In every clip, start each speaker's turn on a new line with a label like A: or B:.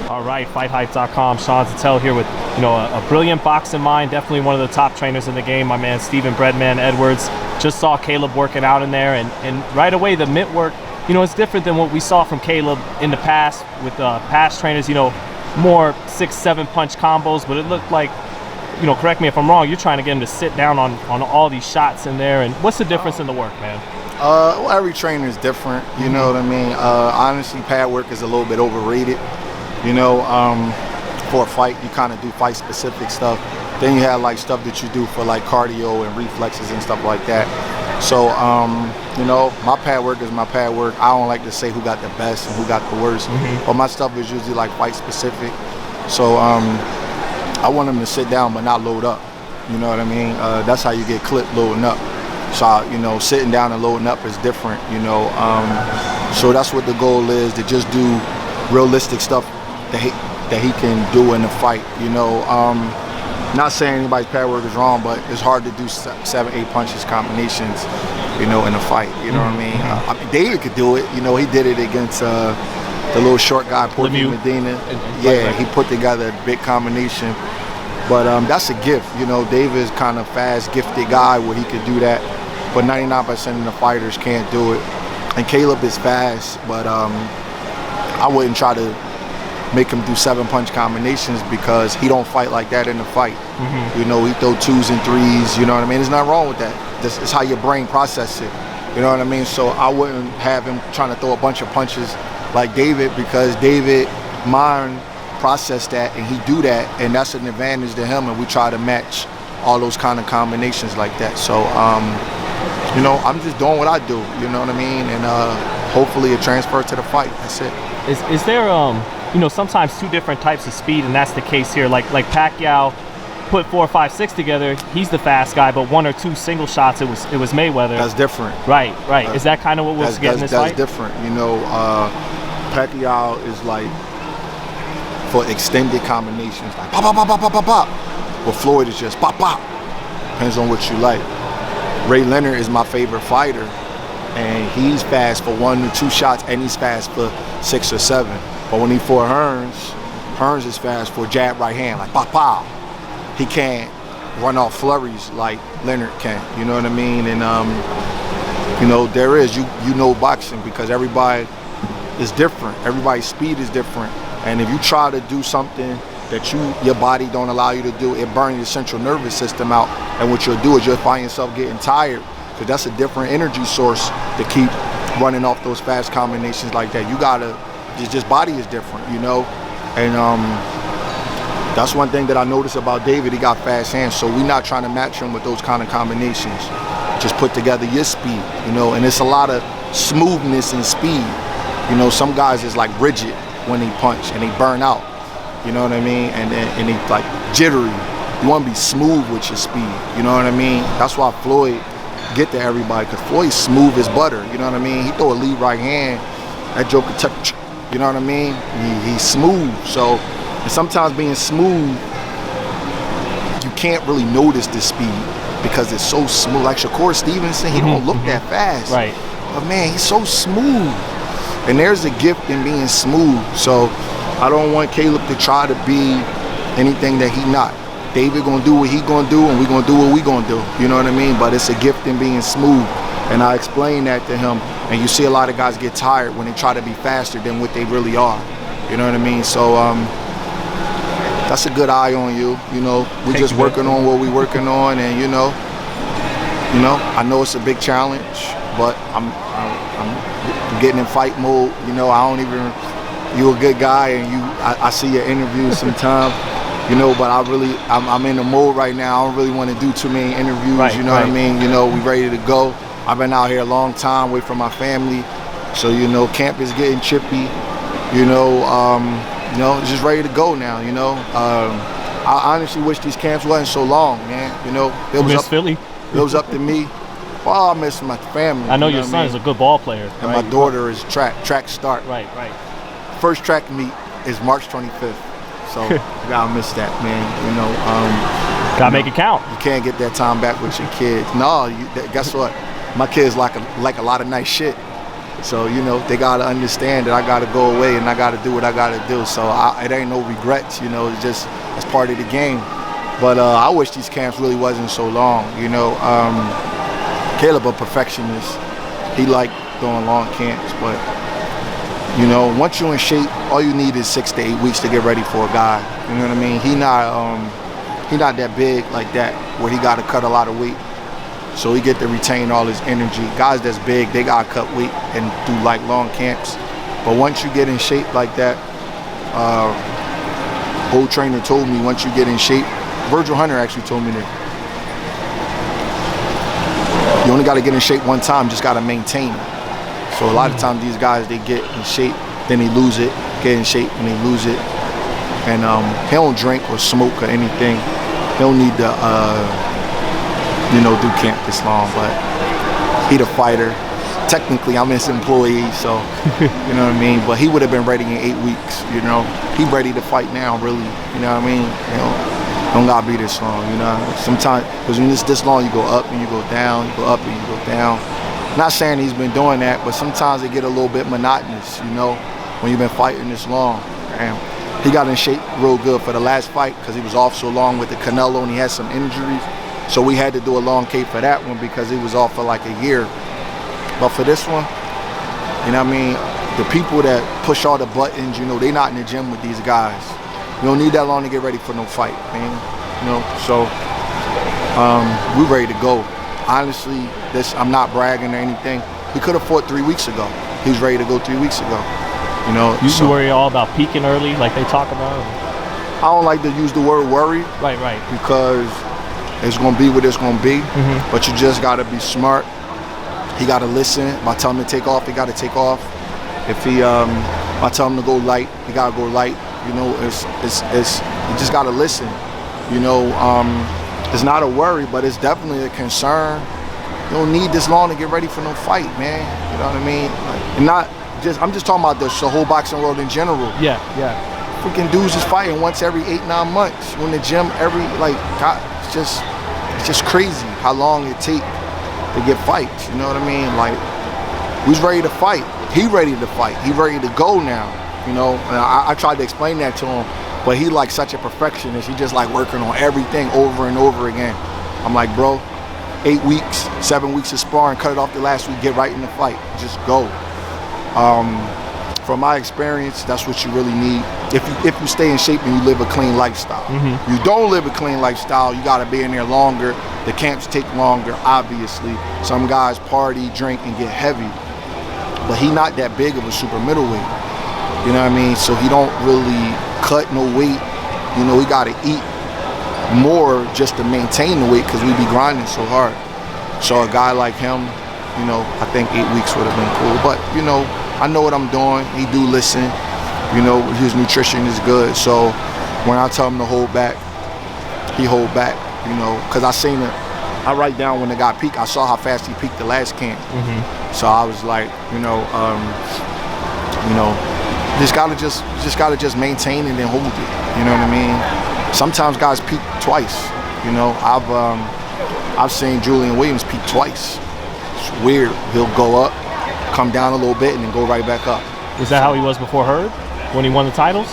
A: All right, FightHype.com. Sean Zattel here with, a brilliant boxing mind. Definitely one of the top trainers in the game. My man, Stephen Breadman Edwards. Just saw Caleb working out in there, and right away the mitt work, it's different than what we saw from Caleb in the past with past trainers. More 6-7 punch combos, but it looked like, correct me if I'm wrong, you're trying to get him to sit down on all these shots in there. And what's the difference in the work, man?
B: Well, every trainer is different. You know what I mean? Honestly, pad work is a little bit overrated. For a fight, you kind of do fight-specific stuff. Then you have like stuff that you do for like cardio and reflexes and stuff like that. So, my pad work is my pad work. I don't like to say who got the best and who got the worst, but my stuff is usually like fight-specific. So, I want them to sit down but not load up. You know what I mean? That's how you get clipped loading up. So, sitting down and loading up is different. So that's what the goal is, to just do realistic stuff that he can do in the fight. Not saying anybody's pad work is wrong, but it's hard to do 7-8 punches combinations, in a fight. You know what I mean? David could do it. He did it against the little short guy, Porky Medina. Yeah, he put together a big combination. But that's a gift. David's kind of fast, gifted guy where he could do that. But 99% of the fighters can't do it. And Caleb is fast, but I wouldn't try to make him do 7-punch combinations because he don't fight like that in the fight. He throw 2s and 3s, you know what I mean? There's nothing wrong with that. This is how your brain processes it, you know what I mean? So I wouldn't have him trying to throw a bunch of punches like David, because David mind process that and he do that, and that's an advantage to him, and we try to match all those kind of combinations like that. So, I'm just doing what I do, you know what I mean? And hopefully it transfers to the fight, that's it.
A: Is there sometimes two different types of speed, and that's the case here. Like Pacquiao put 4, 5, 6 together. He's the fast guy, but 1 or 2 single shots, it was Mayweather.
B: That's different.
A: Right. Is that kind of what was getting this fight?
B: That's different. Pacquiao is like for extended combinations, like pop, pop, pop, pop, pop, pop, pop. But Floyd is just pop, pop. Depends on what you like. Ray Leonard is my favorite fighter, and he's fast for 1 or 2 shots, and he's fast for 6 or 7. But when he fought Hearns is fast for jab right hand, like pop, pop. He can't run off flurries like Leonard can, you know what I mean? And there is, you know boxing, because everybody is different. Everybody's speed is different. And if you try to do something that your body don't allow you to do, it burns your central nervous system out. And what you'll do is you'll find yourself getting tired, because that's a different energy source to keep running off those fast combinations like that. You gotta, just body is different, And that's one thing that I noticed about David. He got fast hands, so we're not trying to match him with those kind of combinations. Just put together your speed, and it's a lot of smoothness and speed. Some guys is like rigid when they punch and they burn out, you know what I mean? And they like jittery. You want to be smooth with your speed, you know what I mean? That's why Floyd get to everybody, because Floyd's smooth as butter, you know what I mean? He throw a lead right hand, that joker touch, you know what I mean? He's smooth. So, and sometimes being smooth, you can't really notice the speed because it's so smooth. Like Shakur Stevenson, he don't look that fast.
A: Right.
B: But man, he's so smooth. And there's a gift in being smooth. So I don't want Caleb to try to be anything that he not. David gonna do what he gonna do, and we gonna do what we gonna do. You know what I mean? But it's a gift in being smooth. And I explain that to him. And you see a lot of guys get tired when they try to be faster than what they really are. You know what I mean? So that's a good eye on you. We're just working on what we're working on, and I know it's a big challenge, but I'm getting in fight mode. I don't even. You're a good guy, and I see your interviews sometimes. But I'm in the mode right now. I don't really want to do too many interviews. What I mean? We ready to go. I've been out here a long time, away from my family, so camp is getting chippy. Just ready to go now. I honestly wish these camps wasn't so long, man.
A: Philly?
B: It was up to me. Well, I miss my family.
A: I know your son is a good ball player.
B: And my daughter is track start.
A: Right.
B: First track meet is March 25th. So you gotta miss that, man.
A: Gotta make it count.
B: You can't get that time back with your kids. No, guess what? My kids like a lot of nice shit. So, you know, they got to understand that I got to go away and I got to do what I got to do. So it ain't no regrets, you know, it's part of the game. But I wish these camps really wasn't so long, you know. Caleb a perfectionist. He liked doing long camps, but, you know, once you're in shape, all you need is 6 to 8 weeks to get ready for a guy. You know what I mean? He not that big like that where he got to cut a lot of weight. So he get to retain all his energy. Guys that's big, they got to cut weight and do like long camps. But once you get in shape like that, old trainer told me once you get in shape, Virgil Hunter actually told me that you only got to get in shape one time, just got to maintain it. So a lot of times these guys, they get in shape, then they lose it, get in shape and they lose it. And he don't drink or smoke or anything. He don't need to you know, do camp this long, but he the fighter. Technically, I'm his employee, so, you know what I mean? But he would have been ready in 8 weeks, you know? He ready to fight now, really, you know what I mean? You know, don't gotta be this long, you know? Sometimes, because when it's this long, you go up and you go down, you go up and you go down. Not saying he's been doing that, but sometimes it get a little bit monotonous, you know, when you've been fighting this long. And he got in shape real good for the last fight because he was off so long with the Canelo and he had some injuries. So we had to do a long K for that one because he was off for like a year. But for this one, you know what I mean? The people that push all the buttons, you know, they not in the gym with these guys. You don't need that long to get ready for no fight, man. You know, so we ready to go. Honestly, I'm not bragging or anything. He could have fought 3 weeks ago. He was ready to go 3 weeks ago. You know,
A: you worry all about peaking early, like they talk about?
B: I don't like to use the word worry.
A: Right.
B: Because it's gonna be what it's gonna be, but you just gotta be smart. He gotta listen. If I tell him to take off, he gotta take off. If I tell him to go light, he gotta go light. You know, you just gotta listen. You know, it's not a worry, but it's definitely a concern. You don't need this long to get ready for no fight, man. You know what I mean? I'm just talking about the whole boxing world in general.
A: Yeah.
B: Freaking dudes is fighting once every 8-9 months. When the gym God, it's just crazy how long it take to get fights. You know what I mean? Like, who's ready to fight? He ready to fight. He ready to go now. You know, and I tried to explain that to him, but he like such a perfectionist. He just like working on everything over and over again. I'm like, bro, 8 weeks, 7 weeks of sparring, cut it off the last week, get right in the fight. Just go. From my experience, that's what you really need. If you stay in shape and you live a clean lifestyle. You don't live a clean lifestyle, you gotta be in there longer. The camps take longer, obviously. Some guys party, drink, and get heavy. But he not that big of a super middleweight. You know what I mean? So he don't really cut no weight. You know, he gotta eat more just to maintain the weight because we be grinding so hard. So a guy like him, you know, I think 8 weeks would have been cool. But, you know, I know what I'm doing. He do listen. You know, his nutrition is good. So when I tell him to hold back, he hold back, you know, because I write down when the guy peaked. I saw how fast he peaked the last camp. So I was like, you know, just gotta just maintain it and hold it. You know what I mean? Sometimes guys peak twice. You know, I've seen Julian Williams peak twice. It's weird. He'll go up, come down a little bit, and then go right back up.
A: Was that how he was before Hurd? When he won the titles?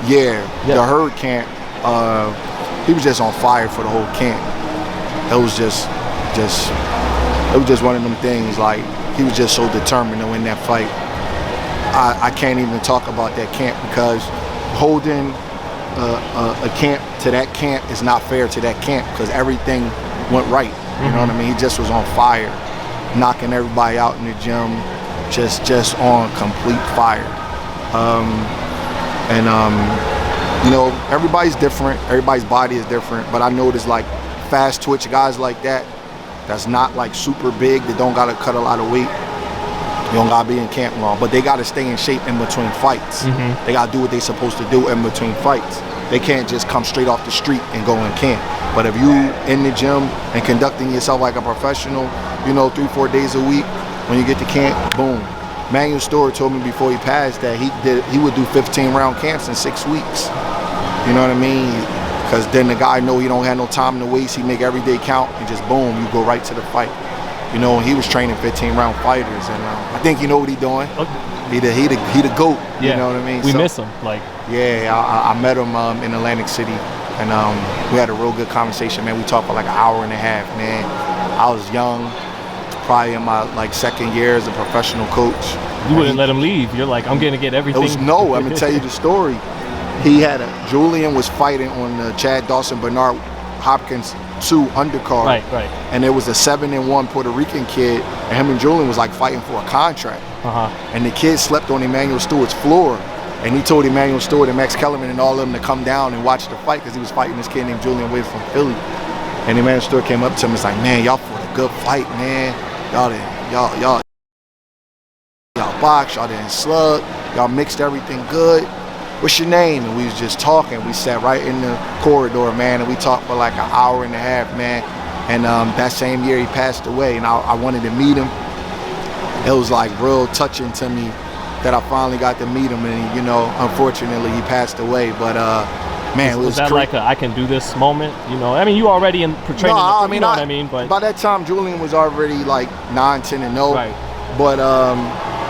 B: Yeah. The Hurd camp, he was just on fire for the whole camp. It was just one of them things, like, he was just so determined to win that fight. I can't even talk about that camp because holding a camp to that camp is not fair to that camp because everything went right. You know what I mean? He just was on fire, knocking everybody out in the gym, just on complete fire. You know, everybody's different. Everybody's body is different. But I noticed like fast twitch guys like that, that's not like super big, that don't gotta cut a lot of weight. You don't gotta be in camp long, but they gotta stay in shape in between fights. They gotta do what they're supposed to do in between fights. They can't just come straight off the street and go in camp. But if you in the gym and conducting yourself like a professional, you know, 3-4 days a week, when you get to camp, boom. Emanuel Steward told me before he passed that he would do 15-round camps in 6 weeks. You know what I mean? Because then the guy know he don't have no time to waste. He make every day count and just boom, you go right to the fight. You know, he was training 15-round fighters, and I think you know what he's doing. He the GOAT.
A: Yeah.
B: You know what I mean?
A: We miss him.
B: Yeah, I met him in Atlantic City, and we had a real good conversation, man. We talked for like an hour and a half, man. I was young, probably in my second year as a professional coach.
A: You wouldn't let him leave. You're like, I'm gonna get everything.
B: I'm gonna tell you the story. Julian was fighting on the Chad Dawson Bernard Hopkins 2 undercard.
A: Right.
B: And there was a 7-1 Puerto Rican kid, and him and Julian was like fighting for a contract. And the kid slept on Emanuel Steward's floor, and he told Emanuel Steward and Max Kellerman and all of them to come down and watch the fight because he was fighting this kid named Julian Wade from Philly. And Emanuel Steward came up to him and was like, man, y'all fought a good fight, man. Y'all boxed, y'all didn't slug, y'all mixed everything good. What's your name? And we was just talking. We sat right in the corridor, man, and we talked for like an hour and a half, man. And that same year he passed away, and I wanted to meet him. It was like real touching to me that I finally got to meet him, and you know, unfortunately he passed away. But man,
A: was that like a I can do this moment? You know, I mean, you already portraying.
B: No,
A: you know what I mean. But
B: by that time, Julian was already like 9-10-0.
A: Right.
B: But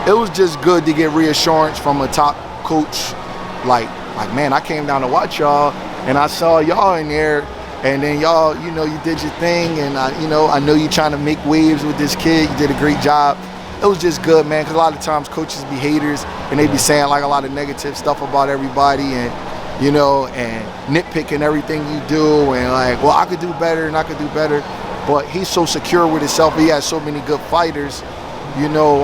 B: it was just good to get reassurance from a top coach. Like man, I came down to watch y'all, and I saw y'all in there, and then y'all, you know, you did your thing, and I know you trying to make waves with this kid. You did a great job. It was just good, man, because a lot of times coaches be haters, and they be saying like a lot of negative stuff about everybody, and you know, and nitpicking everything you do, and like, well, I could do better, and I could do better. But he's so secure with himself. He has so many good fighters, you know,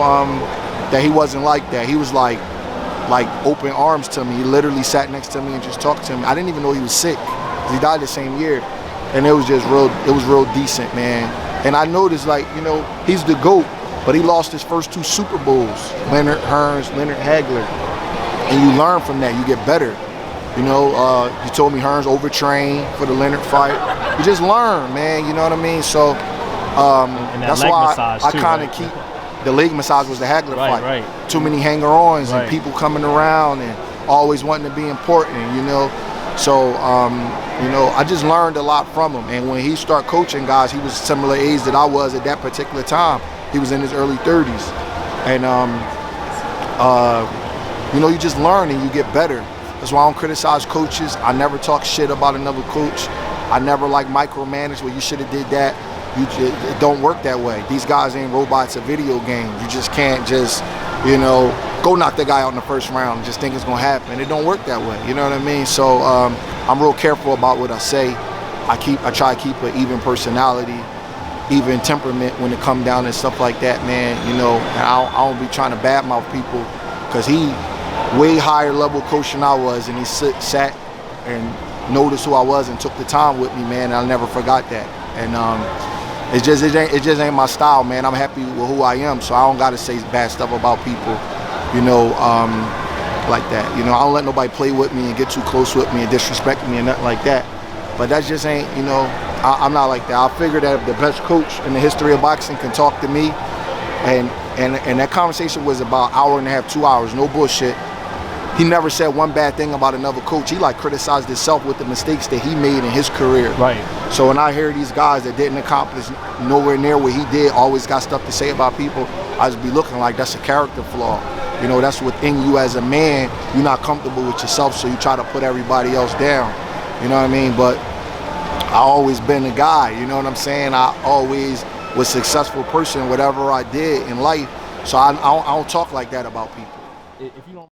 B: that he wasn't like that. He was like open arms to me. He literally sat next to me and just talked to me. I didn't even know he was sick. He died the same year, and it was just real decent, man. And I noticed, like, you know, he's the GOAT, but he lost his first 2 Super Bowls. Leonard Hearns, Leonard Hagler, and you learn from that. You get better. You know, you told me Hearns overtrained for the Leonard fight. You just learn, man. You know what I mean? So that's why I kind of keep. The leg massage was the Hagler fight.
A: Right.
B: Too many hanger-ons and people coming around and always wanting to be important, you know. So, you know, I just learned a lot from him. And when he started coaching guys, he was similar age that I was at that particular time. He was in his early 30s. And, you know, you just learn and you get better. That's why I don't criticize coaches. I never talk shit about another coach. I never micromanage, well, you should have did that. It don't work that way. These guys ain't robots of video games. You just can't just, you know, go knock the guy out in the first round and just think it's gonna happen. It don't work that way. You know what I mean? So I'm real careful about what I say. I try to keep an even personality, even temperament when it come down and stuff like that, man. You know, and I don't be trying to badmouth people, because he way higher level coach than I was, and he sat and noticed who I was and took the time with me, man. And I never forgot that. And it just ain't my style, man. I'm happy with who I am, so I don't gotta say bad stuff about people, you know, like that. You know, I don't let nobody play with me and get too close with me and disrespect me and nothing like that. But that just ain't, you know, I'm not like that. I figure that if the best coach in the history of boxing can talk to me, and that conversation was about hour and a half, 2 hours, no bullshit. He never said one bad thing about another coach. He criticized himself with the mistakes that he made in his career.
A: Right.
B: So when I hear these guys that didn't accomplish nowhere near what he did, always got stuff to say about people, I just be looking like that's a character flaw. You know, that's within you as a man. You're not comfortable with yourself, so you try to put everybody else down. You know what I mean? But I always been a guy, you know what I'm saying? I always was a successful person, whatever I did in life. So I don't talk like that about people.
A: If you don't